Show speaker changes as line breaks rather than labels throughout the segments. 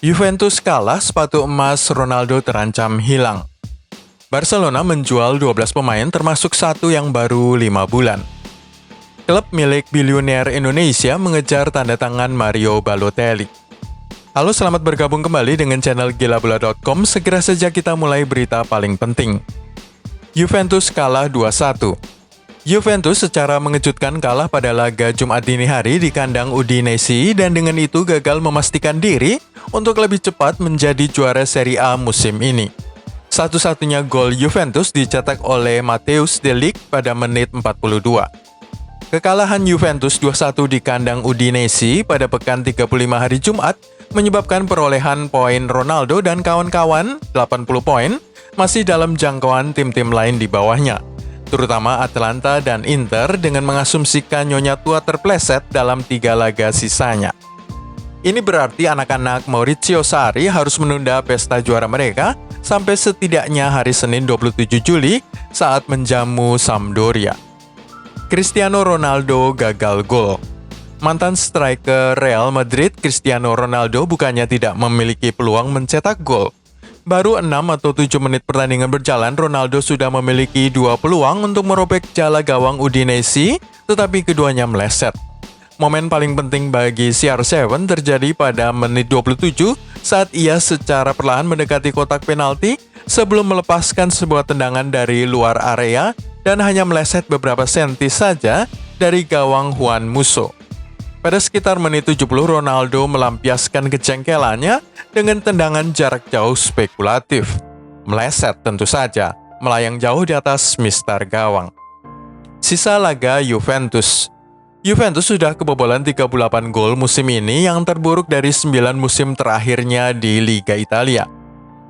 Juventus kalah, sepatu emas Ronaldo terancam hilang. Barcelona menjual 12 pemain termasuk satu yang baru 5 bulan. Klub milik bilioner Indonesia mengejar tanda tangan Mario Balotelli. Halo, selamat bergabung kembali dengan channel gilabola.com. Segera saja kita mulai berita paling penting. Juventus kalah 2-1. Juventus secara mengejutkan kalah pada laga Jumat dini hari di kandang Udinese dan dengan itu gagal memastikan diri untuk lebih cepat menjadi juara Serie A musim ini. Satu-satunya gol Juventus dicetak oleh Matthijs de Ligt pada menit 42. Kekalahan Juventus 2-1 di kandang Udinese pada pekan 35 hari Jumat menyebabkan perolehan poin Ronaldo dan kawan-kawan 80 poin masih dalam jangkauan tim-tim lain di bawahnya, terutama Atalanta dan Inter dengan mengasumsikan Nyonya Tua terpleset dalam 3 laga sisanya. Ini berarti anak-anak Maurizio Sarri harus menunda pesta juara mereka sampai setidaknya hari Senin 27 Juli saat menjamu Sampdoria. Cristiano Ronaldo gagal gol. Mantan striker Real Madrid Cristiano Ronaldo bukannya tidak memiliki peluang mencetak gol. Baru 6 atau 7 menit pertandingan berjalan, Ronaldo sudah memiliki 2 peluang untuk merobek jala gawang Udinese, tetapi keduanya meleset. Momen paling penting bagi CR7 terjadi pada menit 27 saat ia secara perlahan mendekati kotak penalti sebelum melepaskan sebuah tendangan dari luar area dan hanya meleset beberapa senti saja dari gawang Juan Musso. Pada sekitar menit 70, Ronaldo melampiaskan kejengkelannya dengan tendangan jarak jauh spekulatif. Meleset tentu saja, melayang jauh di atas mistar gawang. Sisa laga Juventus. Juventus sudah kebobolan 38 gol musim ini yang terburuk dari 9 musim terakhirnya di Liga Italia.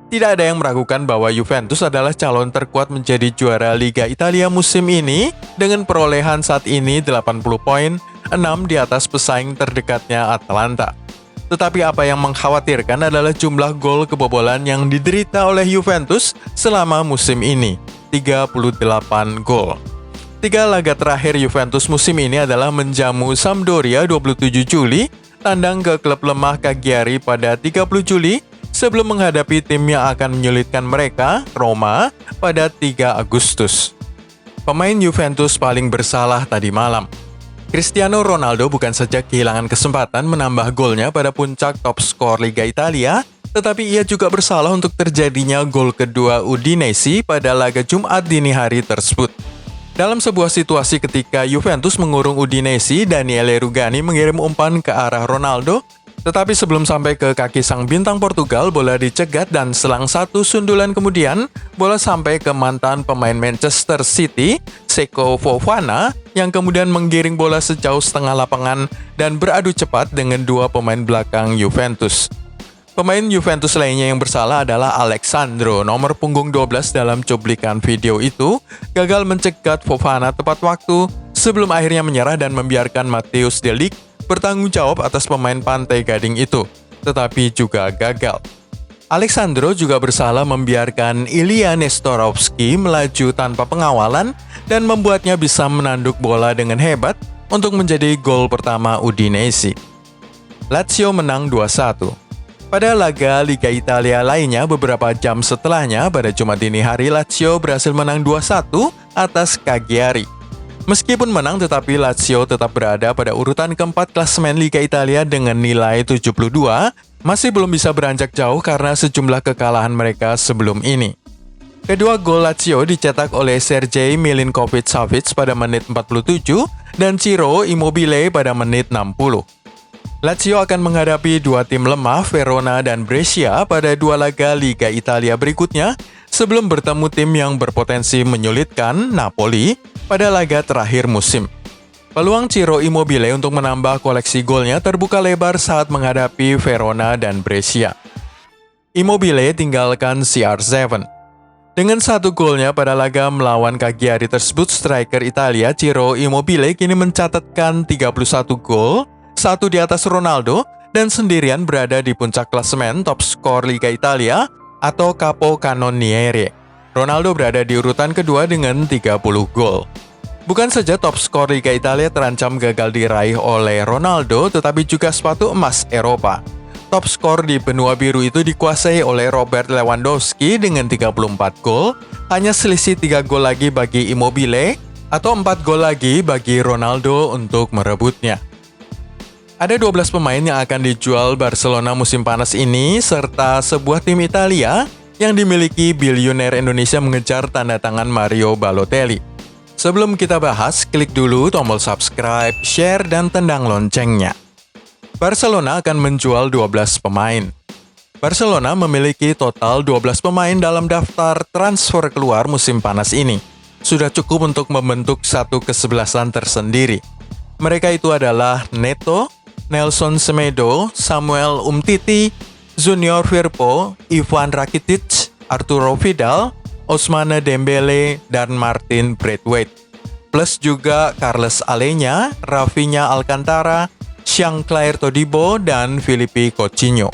Tidak ada yang meragukan bahwa Juventus adalah calon terkuat menjadi juara Liga Italia musim ini dengan perolehan saat ini 80 poin, 6 di atas pesaing terdekatnya Atalanta. Tetapi apa yang mengkhawatirkan adalah jumlah gol kebobolan yang diderita oleh Juventus selama musim ini, 38 gol. 3 laga terakhir Juventus musim ini adalah menjamu Sampdoria 27 Juli, tandang ke klub lemah Cagliari pada 30 Juli, sebelum menghadapi tim yang akan menyulitkan mereka, Roma, pada 3 Agustus. Pemain Juventus paling bersalah tadi malam. Cristiano Ronaldo bukan saja kehilangan kesempatan menambah golnya pada puncak top skor Liga Italia, tetapi ia juga bersalah untuk terjadinya gol kedua Udinese pada laga Jumat dini hari tersebut. Dalam sebuah situasi ketika Juventus mengurung Udinese, Daniele Rugani mengirim umpan ke arah Ronaldo, tetapi sebelum sampai ke kaki sang bintang Portugal, bola dicegat dan selang satu sundulan kemudian, bola sampai ke mantan pemain Manchester City, Seko Fofana, yang kemudian menggiring bola sejauh setengah lapangan dan beradu cepat dengan 2 pemain belakang Juventus. Pemain Juventus lainnya yang bersalah adalah Alexandro, nomor punggung 12 dalam cuplikan video itu, gagal mencegat Fofana tepat waktu sebelum akhirnya menyerah dan membiarkan Matthijs de Ligt bertanggung jawab atas pemain Pantai Gading itu, tetapi juga gagal. Alexandro juga bersalah membiarkan Ilya Nestorovski melaju tanpa pengawalan dan membuatnya bisa menanduk bola dengan hebat untuk menjadi gol pertama Udinese. Lazio menang 2-1. Pada laga Liga Italia lainnya beberapa jam setelahnya, pada Jumat dini hari Lazio berhasil menang 2-1 atas Cagliari. Meskipun menang, tetapi Lazio tetap berada pada urutan keempat klasemen Liga Italia dengan nilai 72, masih belum bisa beranjak jauh karena sejumlah kekalahan mereka sebelum ini. Kedua gol Lazio dicetak oleh Sergej Milinkovic-Savic pada menit 47 dan Ciro Immobile pada menit 60. Lazio akan menghadapi 2 tim lemah, Verona dan Brescia, pada 2 laga Liga Italia berikutnya sebelum bertemu tim yang berpotensi menyulitkan, Napoli, pada laga terakhir musim. Peluang Ciro Immobile untuk menambah koleksi golnya terbuka lebar saat menghadapi Verona dan Brescia. Immobile tinggalkan CR7. Dengan 1 golnya pada laga melawan Cagliari tersebut, striker Italia Ciro Immobile kini mencatatkan 31 gol, 1 di atas Ronaldo, dan sendirian berada di puncak klasemen top skor Liga Italia atau Capocannoniere. Ronaldo berada di urutan kedua dengan 30 gol. Bukan saja top skor Liga Italia terancam gagal diraih oleh Ronaldo, tetapi juga sepatu emas Eropa. Top skor di benua biru itu dikuasai oleh Robert Lewandowski dengan 34 gol, hanya selisih 3 gol lagi bagi Immobile, atau 4 gol lagi bagi Ronaldo untuk merebutnya. Ada 12 pemain yang akan dijual Barcelona musim panas ini, serta sebuah tim Italia yang dimiliki bilioner Indonesia mengejar tanda tangan Mario Balotelli. Sebelum kita bahas, klik dulu tombol subscribe, share, dan tendang loncengnya. Barcelona akan menjual 12 pemain. Barcelona memiliki total 12 pemain dalam daftar transfer keluar musim panas ini. Sudah cukup untuk membentuk satu kesebelasan tersendiri. Mereka itu adalah Neto, Nelson Semedo, Samuel Umtiti, Junior Firpo, Ivan Rakitic, Arturo Vidal, Ousmane Dembele, dan Martin Braithwaite. Plus juga Carles Alenya, Rafinha Alcantara, Jean-Claire Todibo, dan Philippe Coutinho.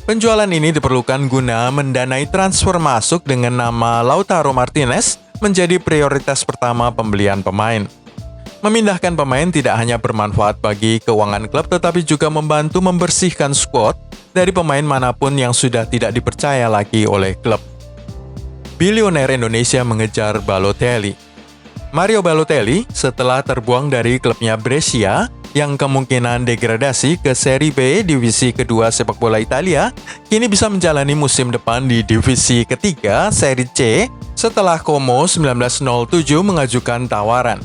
Penjualan ini diperlukan guna mendanai transfer masuk dengan nama Lautaro Martinez menjadi prioritas pertama pembelian pemain. Memindahkan pemain tidak hanya bermanfaat bagi keuangan klub, tetapi juga membantu membersihkan skuad dari pemain manapun yang sudah tidak dipercaya lagi oleh klub. Bilioner Indonesia mengejar Balotelli. Mario Balotelli setelah terbuang dari klubnya Brescia yang kemungkinan degradasi ke Serie B divisi kedua sepak bola Italia, kini bisa menjalani musim depan di divisi ketiga Serie C setelah Como 1907 mengajukan tawaran.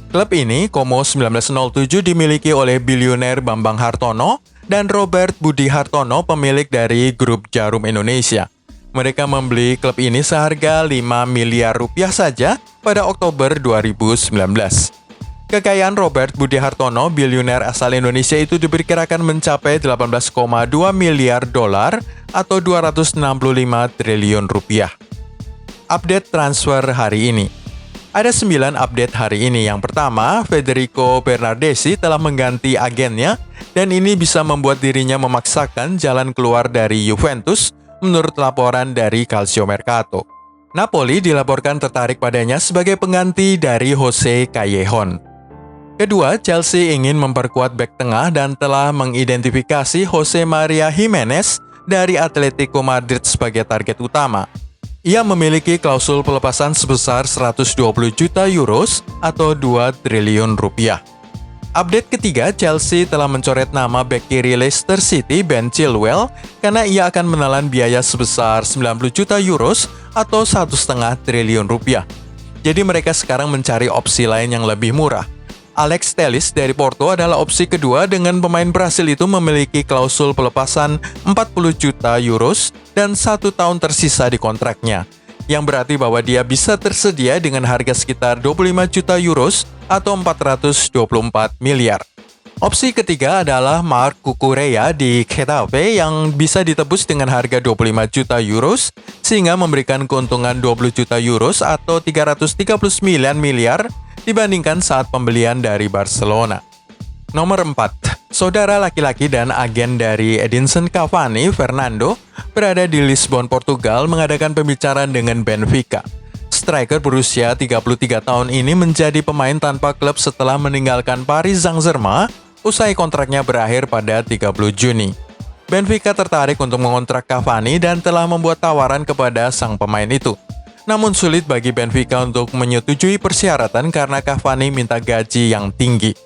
Klub ini, Como 1907, dimiliki oleh bilioner Bambang Hartono dan Robert Budi Hartono, pemilik dari Grup Jarum Indonesia. Mereka membeli klub ini seharga 5 miliar rupiah saja pada Oktober 2019. Kekayaan Robert Budi Hartono, bilioner asal Indonesia itu diperkirakan mencapai 18,2 miliar dolar atau 265 triliun rupiah. Update transfer hari ini. Ada 9 update hari ini. Yang pertama, Federico Bernardeschi telah mengganti agennya dan ini bisa membuat dirinya memaksakan jalan keluar dari Juventus menurut laporan dari Calciomercato. Napoli dilaporkan tertarik padanya sebagai pengganti dari Jose Callejon. Kedua, Chelsea ingin memperkuat bek tengah dan telah mengidentifikasi Jose Maria Gimenez dari Atletico Madrid sebagai target utama. Ia memiliki klausul pelepasan sebesar 120 juta euros atau 2 triliun rupiah. Update ketiga, Chelsea telah mencoret nama bek kiri Leicester City Ben Chilwell karena ia akan menelan biaya sebesar 90 juta euros atau 1,5 triliun rupiah. Jadi mereka sekarang mencari opsi lain yang lebih murah. Alex Telles dari Porto adalah opsi kedua dengan pemain Brasil itu memiliki klausul pelepasan 40 juta euros dan 1 tahun tersisa di kontraknya, yang berarti bahwa dia bisa tersedia dengan harga sekitar 25 juta euros atau 424 miliar. Opsi ketiga adalah Marc Cucurella di Getafe yang bisa ditebus dengan harga 25 juta euros sehingga memberikan keuntungan 20 juta euros atau 339 miliar dibandingkan saat pembelian dari Barcelona. Nomor 4. Saudara laki-laki dan agen dari Edinson Cavani, Fernando, berada di Lisbon, Portugal mengadakan pembicaraan dengan Benfica. Striker berusia 33 tahun ini menjadi pemain tanpa klub setelah meninggalkan Paris Saint-Germain usai kontraknya berakhir pada 30 Juni. Benfica tertarik untuk mengontrak Cavani dan telah membuat tawaran kepada sang pemain itu. Namun sulit bagi Benfica untuk menyetujui persyaratan karena Cavani minta gaji yang tinggi.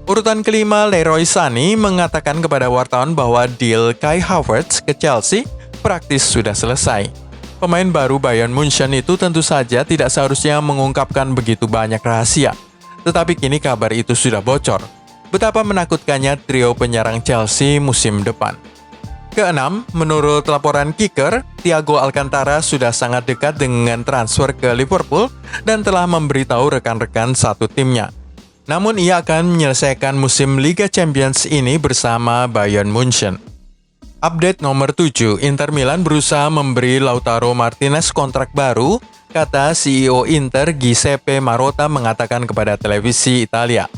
Urutan kelima, Leroy Sané mengatakan kepada wartawan bahwa deal Kai Havertz ke Chelsea praktis sudah selesai. Pemain baru Bayern Munchen itu tentu saja tidak seharusnya mengungkapkan begitu banyak rahasia. Tetapi kini kabar itu sudah bocor. Betapa menakutkannya trio penyerang Chelsea musim depan. Keenam, menurut laporan Kicker, Thiago Alcantara sudah sangat dekat dengan transfer ke Liverpool dan telah memberitahu rekan-rekan satu timnya. Namun ia akan menyelesaikan musim Liga Champions ini bersama Bayern Munchen. Update nomor 7, Inter Milan berusaha memberi Lautaro Martinez kontrak baru, kata CEO Inter Giuseppe Marotta mengatakan kepada televisi Italia.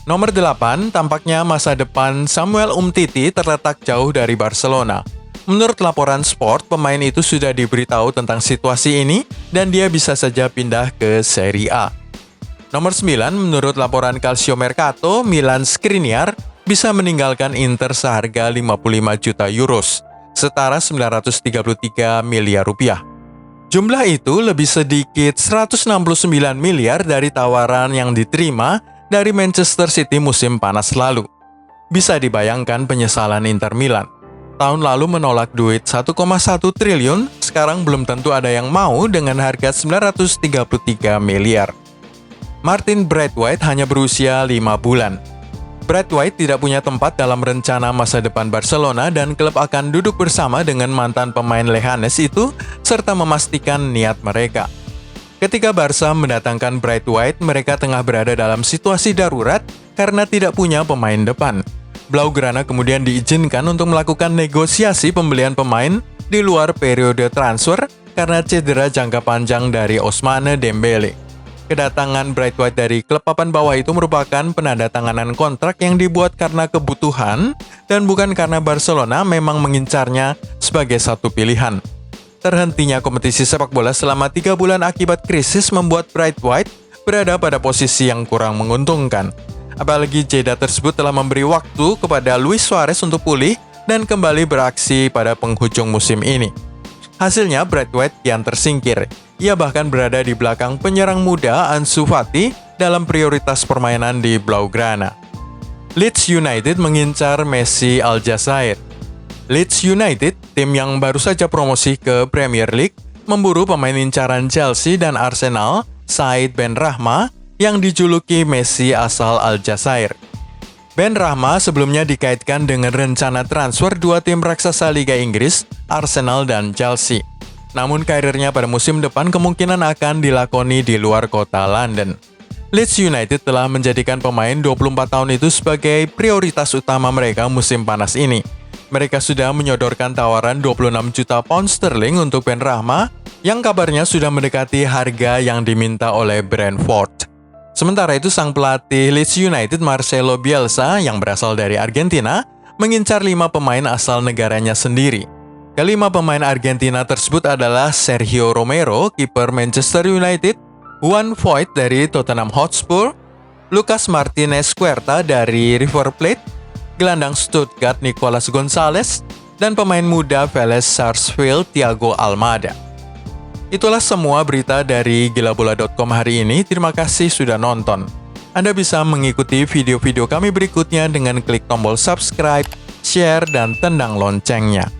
Nomor 8, tampaknya masa depan Samuel Umtiti terletak jauh dari Barcelona. Menurut laporan Sport, pemain itu sudah diberitahu tentang situasi ini dan dia bisa saja pindah ke Serie A. Nomor 9, menurut laporan Calciomercato, Milan Skriniar bisa meninggalkan Inter seharga 55 juta euros, setara 933 miliar rupiah. Jumlah itu lebih sedikit 169 miliar dari tawaran yang diterima dari Manchester City musim panas lalu. Bisa dibayangkan penyesalan Inter Milan. Tahun lalu menolak duit 1,1 triliun, sekarang belum tentu ada yang mau dengan harga 933 miliar. Martin Braithwaite hanya berusia 5 bulan. Braithwaite tidak punya tempat dalam rencana masa depan Barcelona dan klub akan duduk bersama dengan mantan pemain Leganes itu serta memastikan niat mereka. Ketika Barca mendatangkan Braithwaite, mereka tengah berada dalam situasi darurat karena tidak punya pemain depan. Blaugrana kemudian diizinkan untuk melakukan negosiasi pembelian pemain di luar periode transfer karena cedera jangka panjang dari Ousmane Dembele. Kedatangan Braithwaite dari klub papan bawah itu merupakan penandatanganan kontrak yang dibuat karena kebutuhan dan bukan karena Barcelona memang mengincarnya sebagai satu pilihan. Terhentinya kompetisi sepak bola selama 3 bulan akibat krisis membuat Braithwaite berada pada posisi yang kurang menguntungkan. Apalagi jeda tersebut telah memberi waktu kepada Luis Suarez untuk pulih dan kembali beraksi pada penghujung musim ini. Hasilnya Braithwaite kian tersingkir. Ia bahkan berada di belakang penyerang muda Ansu Fati dalam prioritas permainan di Blaugrana. Leeds United mengincar Messi Aljazair. Leeds United, tim yang baru saja promosi ke Premier League, memburu pemain incaran Chelsea dan Arsenal, Said Benrahma, yang dijuluki Messi asal Aljazair. Benrahma sebelumnya dikaitkan dengan rencana transfer dua tim raksasa Liga Inggris, Arsenal dan Chelsea. Namun karirnya pada musim depan kemungkinan akan dilakoni di luar kota London. Leeds United telah menjadikan pemain 24 tahun itu sebagai prioritas utama mereka musim panas ini. Mereka sudah menyodorkan tawaran 26 juta pound sterling untuk Benrahma, yang kabarnya sudah mendekati harga yang diminta oleh Brentford. Sementara itu sang pelatih Leeds United Marcelo Bielsa yang berasal dari Argentina mengincar 5 pemain asal negaranya sendiri. Kelima pemain Argentina tersebut adalah Sergio Romero, kiper Manchester United, Juan Foyth dari Tottenham Hotspur, Lucas Martinez Cuerta dari River Plate, gelandang Stuttgart Nicolas Gonzalez, dan pemain muda Vélez Sarsfield Thiago Almada. Itulah semua berita dari gilabola.com hari ini. Terima kasih sudah nonton. Anda bisa mengikuti video-video kami berikutnya dengan klik tombol subscribe, share, dan tendang loncengnya.